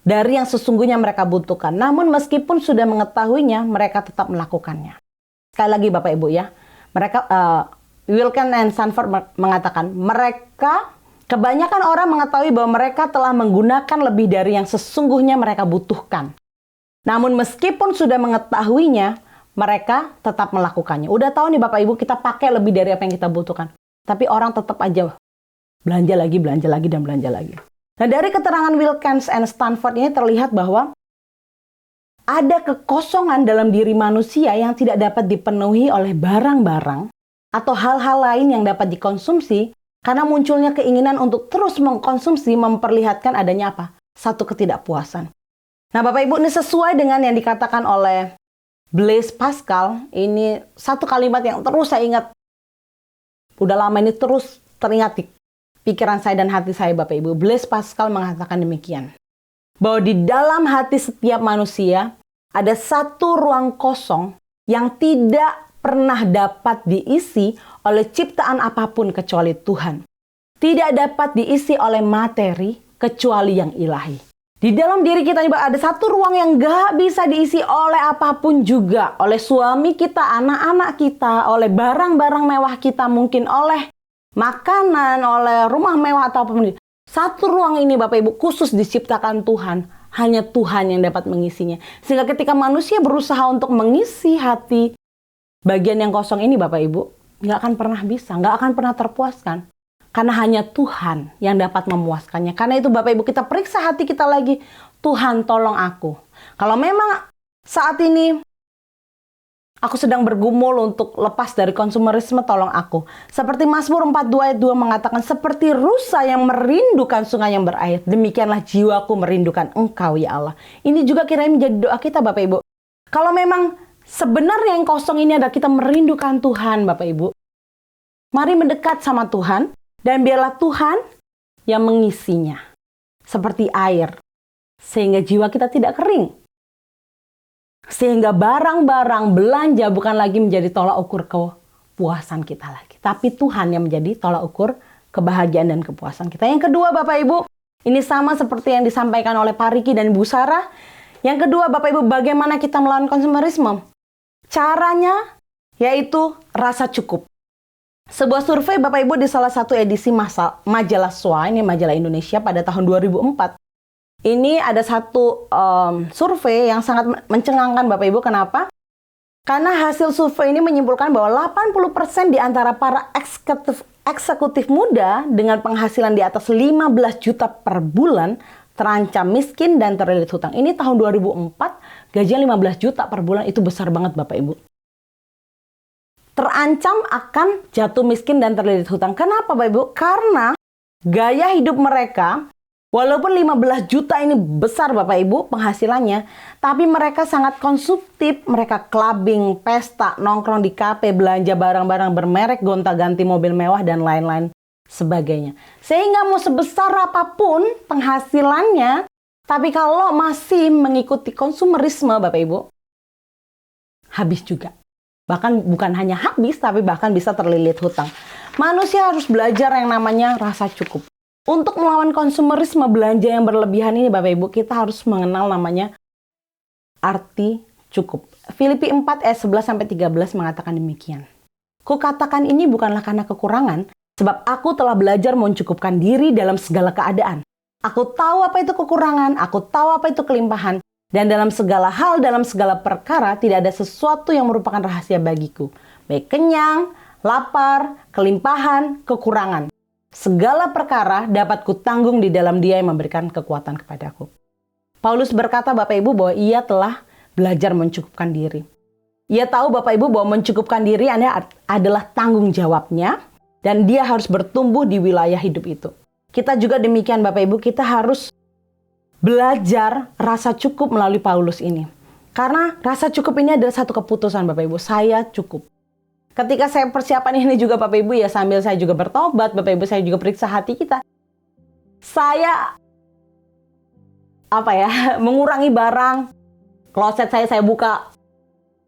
Dari yang sesungguhnya mereka butuhkan. Namun meskipun sudah mengetahuinya, mereka tetap melakukannya. Sekali lagi Bapak Ibu ya, mereka Wilkins and Sanford mengatakan kebanyakan orang mengetahui bahwa mereka telah menggunakan lebih dari yang sesungguhnya mereka butuhkan. Namun meskipun sudah mengetahuinya, mereka tetap melakukannya. Udah tahu nih Bapak Ibu, kita pakai lebih dari apa yang kita butuhkan. Tapi orang tetap aja belanja lagi, dan belanja lagi. Nah, dari keterangan Wilkins and Stanford ini terlihat bahwa ada kekosongan dalam diri manusia yang tidak dapat dipenuhi oleh barang-barang atau hal-hal lain yang dapat dikonsumsi, karena munculnya keinginan untuk terus mengkonsumsi memperlihatkan adanya apa? Satu ketidakpuasan. Nah, Bapak Ibu, ini sesuai dengan yang dikatakan oleh Blaise Pascal. Ini satu kalimat yang terus saya ingat. Udah lama ini terus teringat di pikiran saya dan hati saya Bapak Ibu. Blaise Pascal mengatakan demikian. Bahwa di dalam hati setiap manusia ada satu ruang kosong yang tidak pernah dapat diisi oleh ciptaan apapun kecuali Tuhan. Tidak dapat diisi oleh materi kecuali yang ilahi. Di dalam diri kita ada satu ruang yang gak bisa diisi oleh apapun juga. Oleh suami kita, anak-anak kita, oleh barang-barang mewah kita, mungkin oleh makanan, oleh rumah mewah atau apapun. Satu ruang ini Bapak Ibu khusus diciptakan Tuhan. Hanya Tuhan yang dapat mengisinya. Sehingga ketika manusia berusaha untuk mengisi hati bagian yang kosong ini Bapak Ibu, gak akan pernah bisa, gak akan pernah terpuaskan. Karena hanya Tuhan yang dapat memuaskannya. Karena itu Bapak Ibu, kita periksa hati kita lagi. Tuhan, tolong aku. Kalau memang saat ini aku sedang bergumul untuk lepas dari konsumerisme, tolong aku. Seperti Mazmur 42 ayat 2 mengatakan, seperti rusa yang merindukan sungai yang berair, demikianlah jiwaku merindukan Engkau ya Allah. Ini juga kiranya menjadi doa kita Bapak Ibu. Kalau memang sebenarnya yang kosong ini adalah kita merindukan Tuhan Bapak Ibu, mari mendekat sama Tuhan. Dan biarlah Tuhan yang mengisinya. Seperti air. Sehingga jiwa kita tidak kering. Sehingga barang-barang belanja bukan lagi menjadi tolak ukur kepuasan kita lagi. Tapi Tuhan yang menjadi tolak ukur kebahagiaan dan kepuasan kita. Yang kedua Bapak Ibu, ini sama seperti yang disampaikan oleh Pak Riki dan Bu Sarah. Yang kedua Bapak Ibu, bagaimana kita melawan konsumerisme? Caranya yaitu rasa cukup. Sebuah survei Bapak Ibu di salah satu edisi majalah SWA, ini majalah Indonesia pada tahun 2004. Ini ada satu survei yang sangat mencengangkan Bapak Ibu. Kenapa? Karena hasil survei ini menyimpulkan bahwa 80% di antara para eksekutif muda dengan penghasilan di atas 15 juta per bulan terancam miskin dan terlilit hutang. Ini tahun 2004, gajian 15 juta per bulan itu besar banget Bapak Ibu. terancam akan jatuh miskin dan terlilit hutang. Kenapa Bapak Ibu? Karena gaya hidup mereka, walaupun 15 juta ini besar Bapak Ibu penghasilannya, tapi mereka sangat konsumtif. Mereka clubbing, pesta, nongkrong di kafe, belanja barang-barang bermerek, gonta-ganti mobil mewah, dan lain-lain sebagainya. Sehingga mau sebesar apapun penghasilannya, tapi kalau masih mengikuti konsumerisme Bapak Ibu, habis juga. Bahkan bukan hanya habis, tapi bahkan bisa terlilit hutang. Manusia harus belajar yang namanya rasa cukup. Untuk melawan konsumerisme belanja yang berlebihan ini Bapak Ibu, kita harus mengenal namanya arti cukup. Filipi 4 ayat 11-13 mengatakan demikian. Kukatakan ini bukanlah karena kekurangan, sebab aku telah belajar mencukupkan diri dalam segala keadaan. Aku tahu apa itu kekurangan, aku tahu apa itu kelimpahan. Dan dalam segala hal, dalam segala perkara, tidak ada sesuatu yang merupakan rahasia bagiku. Baik kenyang, lapar, kelimpahan, kekurangan. Segala perkara dapat kutanggung di dalam Dia yang memberikan kekuatan kepadaku. Paulus berkata Bapak Ibu bahwa ia telah belajar mencukupkan diri. Ia tahu Bapak Ibu bahwa mencukupkan diri adalah tanggung jawabnya. Dan dia harus bertumbuh di wilayah hidup itu. Kita juga demikian Bapak Ibu, kita harus belajar rasa cukup melalui Paulus ini. Karena rasa cukup ini adalah satu keputusan Bapak Ibu, saya cukup. Ketika saya persiapan ini juga Bapak Ibu ya, sambil saya juga bertobat, Bapak Ibu saya juga periksa hati kita. Saya mengurangi barang. Kloset saya buka,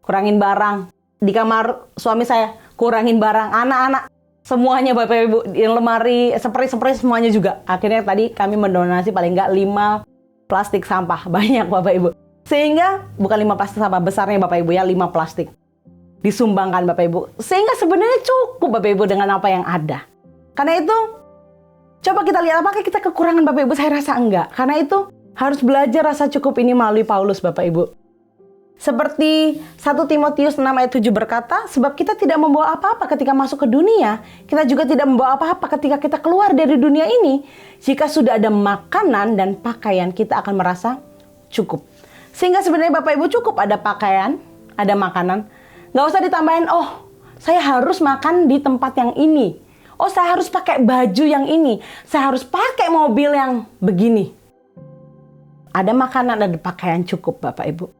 kurangin barang. Di kamar suami saya, kurangin barang. Anak-anak, semuanya Bapak Ibu, di lemari, spray semuanya juga. Akhirnya tadi kami mendonasi paling enggak 5 plastik sampah, banyak Bapak Ibu. Sehingga, bukan 5 plastik sampah, besarnya Bapak Ibu ya, 5 plastik. Disumbangkan Bapak Ibu. Sehingga sebenarnya cukup Bapak Ibu dengan apa yang ada. Karena itu, coba kita lihat apakah kita kekurangan Bapak Ibu, saya rasa enggak. Karena itu, harus belajar rasa cukup ini melalui Paulus Bapak Ibu. Seperti 1 Timotius 6 ayat 7 berkata, sebab kita tidak membawa apa-apa ketika masuk ke dunia, kita juga tidak membawa apa-apa ketika kita keluar dari dunia ini. Jika sudah ada makanan dan pakaian, kita akan merasa cukup. Sehingga sebenarnya Bapak Ibu cukup ada pakaian, ada makanan. Nggak usah ditambahin, oh saya harus makan di tempat yang ini. Oh saya harus pakai baju yang ini. Saya harus pakai mobil yang begini. Ada makanan, ada pakaian cukup Bapak Ibu.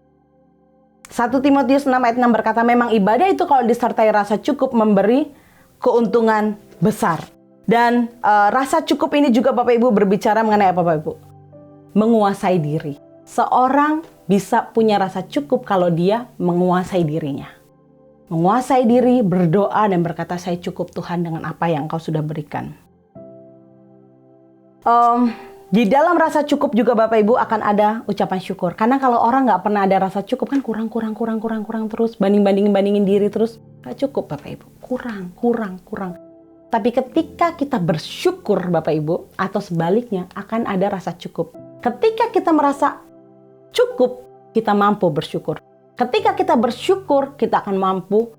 1 Timotius 6 ayat 6 berkata, memang ibadah itu kalau disertai rasa cukup memberi keuntungan besar. Dan rasa cukup ini juga Bapak Ibu berbicara mengenai apa Bapak Ibu? Menguasai diri. Seorang bisa punya rasa cukup kalau dia menguasai dirinya. Menguasai diri, berdoa dan berkata, saya cukup Tuhan dengan apa yang Engkau sudah berikan. Di dalam rasa cukup juga Bapak Ibu akan ada ucapan syukur. Karena kalau orang nggak pernah ada rasa cukup kan kurang terus. Bandingin diri terus. Nggak cukup Bapak Ibu. Kurang. Tapi ketika kita bersyukur Bapak Ibu, atau sebaliknya akan ada rasa cukup. Ketika kita merasa cukup, kita mampu bersyukur. Ketika kita bersyukur, kita akan mampu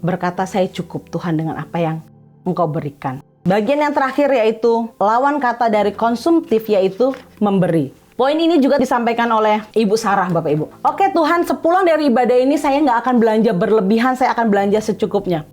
berkata, saya cukup Tuhan dengan apa yang Engkau berikan. Bagian yang terakhir yaitu lawan kata dari konsumtif, yaitu memberi. Poin ini juga disampaikan oleh Ibu Sarah Bapak Ibu. Oke Tuhan, sepulang dari ibadah ini saya nggak akan belanja berlebihan, saya akan belanja secukupnya.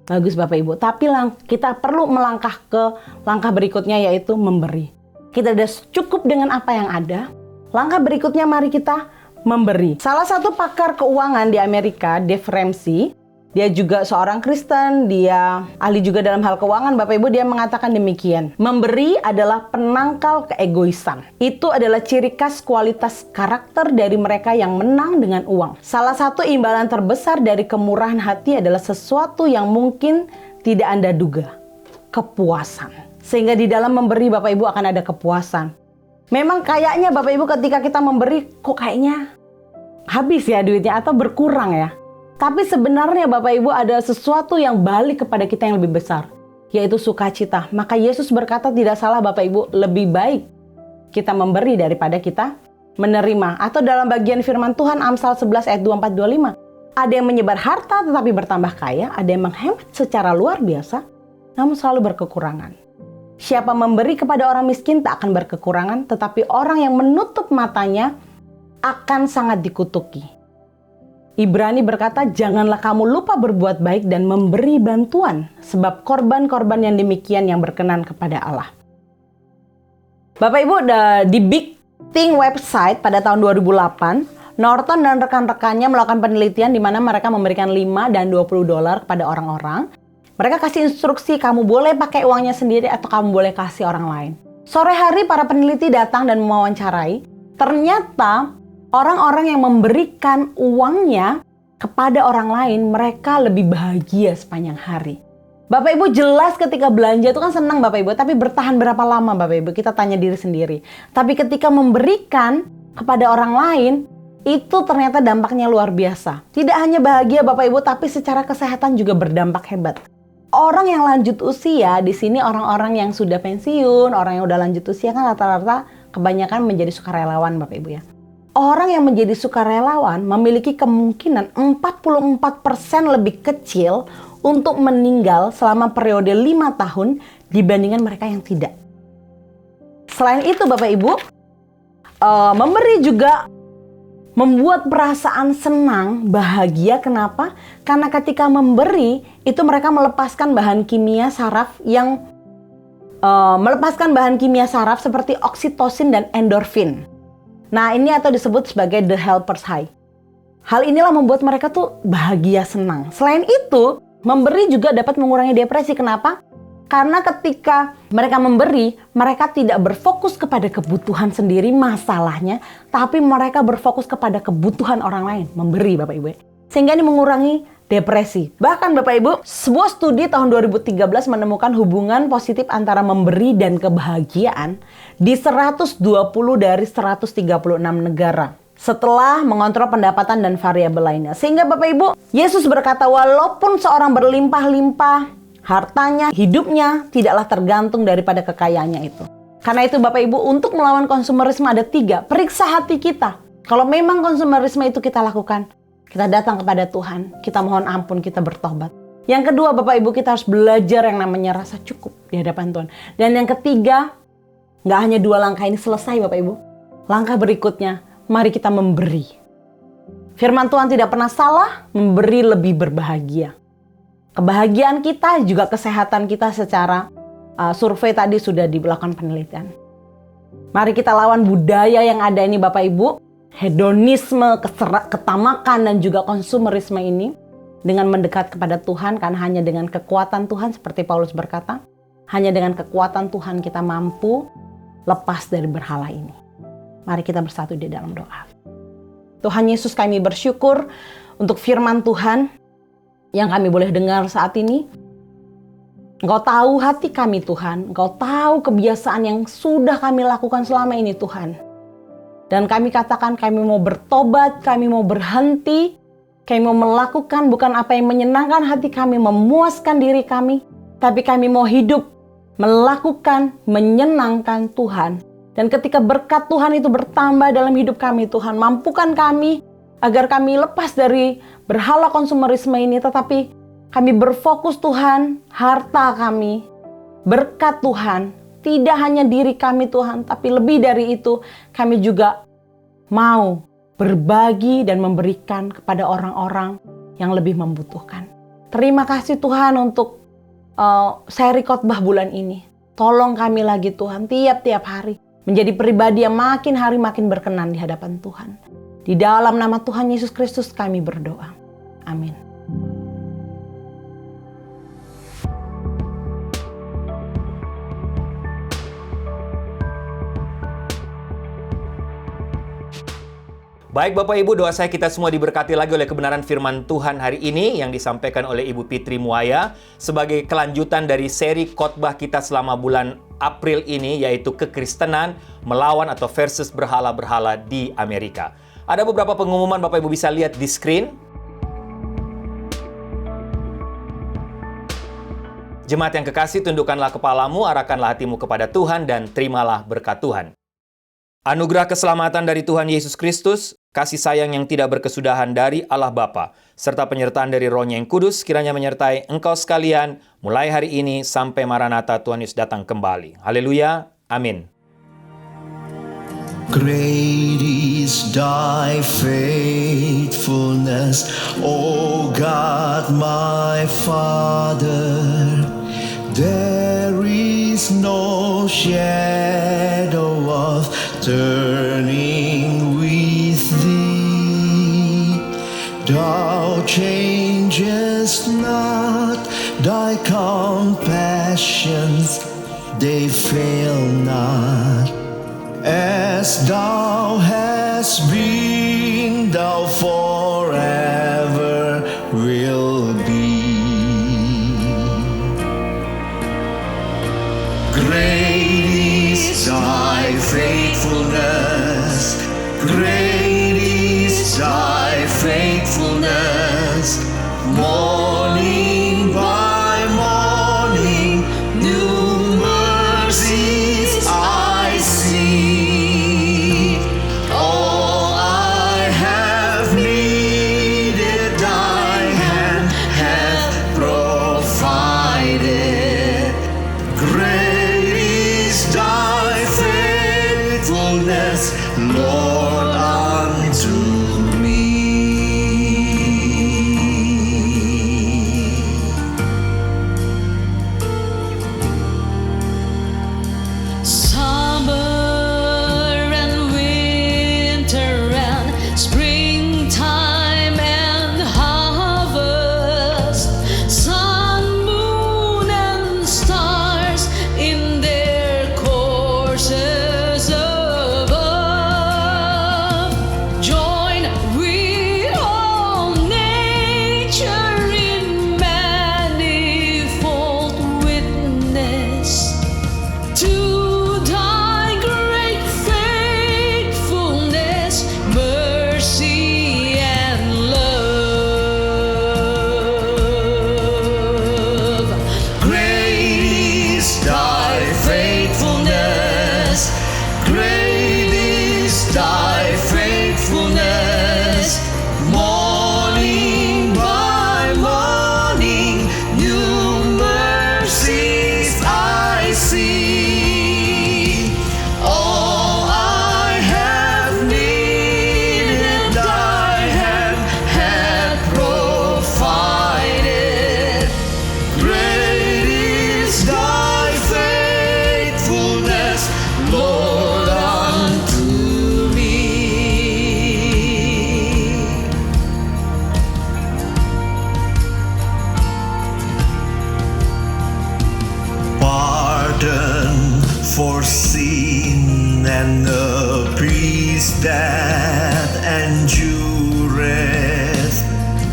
Bagus Bapak Ibu, tapi kita perlu melangkah ke langkah berikutnya, yaitu memberi. Kita sudah cukup dengan apa yang ada. Langkah berikutnya mari kita memberi. Salah satu pakar keuangan di Amerika, Dave Ramsey, dia juga seorang Kristen, dia ahli juga dalam hal keuangan Bapak Ibu, dia mengatakan demikian. Memberi adalah penangkal keegoisan. Itu adalah ciri khas kualitas karakter dari mereka yang menang dengan uang. Salah satu imbalan terbesar dari kemurahan hati adalah sesuatu yang mungkin tidak Anda duga. Kepuasan. Sehingga di dalam memberi Bapak Ibu akan ada kepuasan. Memang kayaknya Bapak Ibu ketika kita memberi, kok kayaknya habis ya duitnya atau berkurang ya. Tapi sebenarnya Bapak Ibu ada sesuatu yang balik kepada kita yang lebih besar, yaitu sukacita. Maka Yesus berkata tidak salah Bapak Ibu, lebih baik kita memberi daripada kita menerima. Atau dalam bagian firman Tuhan Amsal 11 ayat 24-25. Ada yang menyebar harta tetapi bertambah kaya, ada yang menghemat secara luar biasa, namun selalu berkekurangan. Siapa memberi kepada orang miskin tak akan berkekurangan, tetapi orang yang menutup matanya akan sangat dikutuki. Ibrani berkata, janganlah kamu lupa berbuat baik dan memberi bantuan, sebab korban-korban yang demikian yang berkenan kepada Allah. Bapak Ibu, di Big Think website pada tahun 2008, Norton dan rekan-rekannya melakukan penelitian di mana mereka memberikan 5 dan 20 dolar kepada orang-orang. Mereka kasih instruksi, kamu boleh pakai uangnya sendiri atau kamu boleh kasih orang lain. Sore hari para peneliti datang dan mewawancarai. Ternyata orang-orang yang memberikan uangnya kepada orang lain, mereka lebih bahagia sepanjang hari. Bapak Ibu, jelas ketika belanja itu kan senang Bapak Ibu, tapi bertahan berapa lama Bapak Ibu? Kita tanya diri sendiri. Tapi ketika memberikan kepada orang lain, itu ternyata dampaknya luar biasa. Tidak hanya bahagia Bapak Ibu, tapi secara kesehatan juga berdampak hebat. Orang yang lanjut usia, di sini orang-orang yang sudah pensiun, orang yang udah lanjut usia kan rata-rata kebanyakan menjadi sukarelawan Bapak Ibu ya. Orang yang menjadi sukarelawan memiliki kemungkinan 44% lebih kecil untuk meninggal selama periode 5 tahun dibandingkan mereka yang tidak. Selain itu Bapak Ibu, memberi juga membuat perasaan senang, bahagia. Kenapa? Karena ketika memberi, itu mereka melepaskan bahan kimia saraf yang seperti oksitosin dan endorfin. Nah, ini atau disebut sebagai the helper's high. Hal inilah membuat mereka tuh bahagia, senang. Selain itu, memberi juga dapat mengurangi depresi. Kenapa? Karena ketika mereka memberi, mereka tidak berfokus kepada kebutuhan sendiri masalahnya, tapi mereka berfokus kepada kebutuhan orang lain, memberi Bapak Ibu. Sehingga ini mengurangi depresi. Bahkan Bapak Ibu, sebuah studi tahun 2013 menemukan hubungan positif antara memberi dan kebahagiaan di 120 dari 136 negara. Setelah mengontrol pendapatan dan variabel lainnya. Sehingga Bapak Ibu, Yesus berkata, walaupun seorang berlimpah-limpah hartanya, hidupnya tidaklah tergantung daripada kekayaannya itu. Karena itu Bapak Ibu, untuk melawan konsumerisme ada 3. Periksa hati kita. Kalau memang konsumerisme itu kita lakukan, kita datang kepada Tuhan, kita mohon ampun, kita bertobat. Yang kedua Bapak Ibu, kita harus belajar yang namanya rasa cukup di hadapan Tuhan. Dan yang ketiga, nggak hanya 2 langkah ini selesai Bapak Ibu. Langkah berikutnya, mari kita memberi. Firman Tuhan tidak pernah salah, memberi lebih berbahagia. Kebahagiaan kita juga kesehatan kita secara survei tadi sudah dilakukan penelitian. Mari kita lawan budaya yang ada ini Bapak Ibu. Hedonisme, ketamakan dan juga konsumerisme ini. Dengan mendekat kepada Tuhan, karena hanya dengan kekuatan Tuhan seperti Paulus berkata. Hanya dengan kekuatan Tuhan kita mampu lepas dari berhala ini. Mari kita bersatu di dalam doa. Tuhan Yesus, kami bersyukur untuk firman Tuhan yang kami boleh dengar saat ini. Engkau tahu hati kami Tuhan. Engkau tahu kebiasaan yang sudah kami lakukan selama ini Tuhan. Dan kami katakan kami mau bertobat, kami mau berhenti. Kami mau melakukan bukan apa yang menyenangkan hati kami, memuaskan diri kami. Tapi kami mau hidup, melakukan, menyenangkan Tuhan. Dan ketika berkat Tuhan itu bertambah dalam hidup kami Tuhan, mampukan kami agar kami lepas dari berhala konsumerisme ini, tetapi kami berfokus Tuhan, harta kami, berkat Tuhan, tidak hanya diri kami Tuhan, tapi lebih dari itu kami juga mau berbagi dan memberikan kepada orang-orang yang lebih membutuhkan. Terima kasih Tuhan untuk seri khotbah bulan ini. Tolong kami lagi Tuhan tiap-tiap hari menjadi pribadi yang makin hari makin berkenan di hadapan Tuhan. Di dalam nama Tuhan Yesus Kristus kami berdoa. Amin. Baik Bapak Ibu, doa saya kita semua diberkati lagi oleh kebenaran firman Tuhan hari ini yang disampaikan oleh Ibu Fitri Muaya sebagai kelanjutan dari seri khotbah kita selama bulan April ini, yaitu kekristenan melawan atau versus berhala-berhala di Amerika. Ada beberapa pengumuman Bapak Ibu bisa lihat di screen. Jemaat yang kekasih, tundukkanlah kepalamu, arahkanlah hatimu kepada Tuhan, dan terimalah berkat Tuhan. Anugerah keselamatan dari Tuhan Yesus Kristus, kasih sayang yang tidak berkesudahan dari Allah Bapa, serta penyertaan dari Roh-Nya yang Kudus kiranya menyertai engkau sekalian mulai hari ini sampai Maranatha Tuhan Yesus datang kembali. Haleluya. Amin. Great is thy faithfulness. faithfulness, O God my Father. There is no shadow of turning with thee. Thou changest not, thy compassions, they fail not. As thou hast been, thou forever will be. Great is thy faithfulness, great is thy faithfulness. Morning by morning, new mercies I see. All I have needed, thy hand hath provided. Great is thy faithfulness, Lord, unto me. Summer and winter and springtime and harvest, sun, moon, and stars in their courses above, join with all nature in manifold witness to thy great faithfulness, mercy, and love. Great is thy faithfulness, great is thy faithfulness. Morning by morning, new mercies I see. All I have needed, thy hand hath provided. Great is thy faithfulness, Lord, unto me. Pardon for sin and the peace that endureth.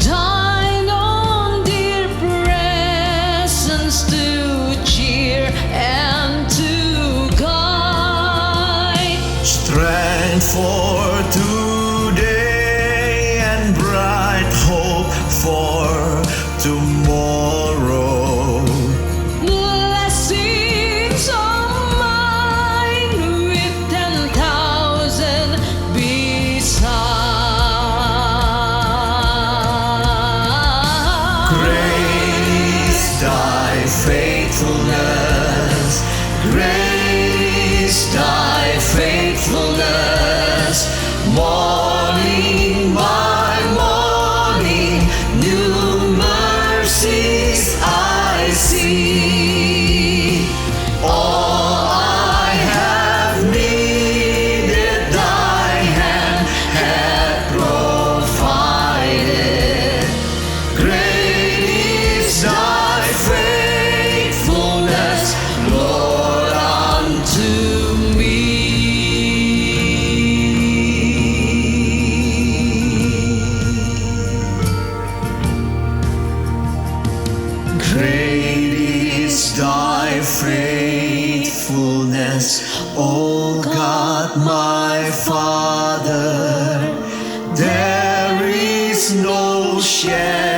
Thine own dear presence to cheer and to guide. Strength for today and bright hope for tomorrow. Blessings of mine with 10,000 beside. Great is thy faithfulness, great is thy faithfulness. Morning by morning, new mercies I see. All I have needed, thy hand hath provided. Great is thy faithfulness, Lord, unto me. Great is thy faithfulness, O God my Father. There is no shadow